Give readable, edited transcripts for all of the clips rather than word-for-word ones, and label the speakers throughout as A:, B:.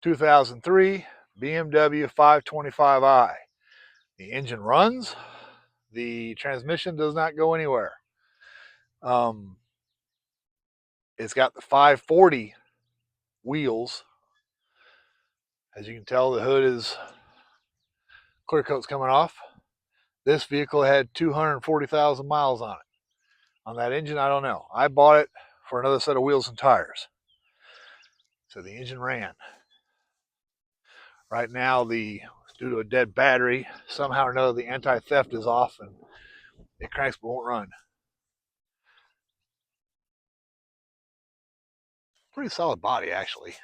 A: 2003 BMW 525i. The engine runs. The transmission does not go anywhere. It's got the 540 wheels. As you can tell, the hood is clear coat's coming off. This vehicle had 240,000 miles on it. On that engine, I don't know. I bought it for another set of wheels and tires. So the engine ran. Right now, due to a dead battery, somehow or another, the anti-theft is off and it cranks but won't run. Pretty solid body, actually.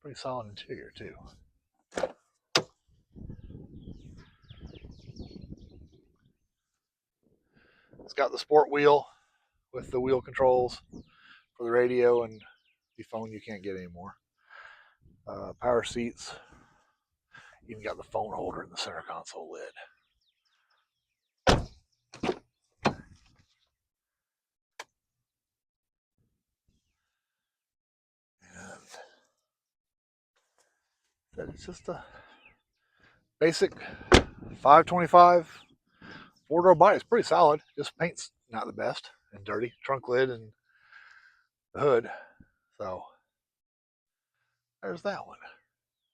A: Pretty solid interior, too. It's got the sport wheel with the wheel controls for the radio and the phone you can't get anymore. Power seats. Even got the phone holder in the center console lid. And it's just a basic 525 four-door body. It's pretty solid. Just paint's not the best and dirty. Trunk lid and the hood. So there's that one.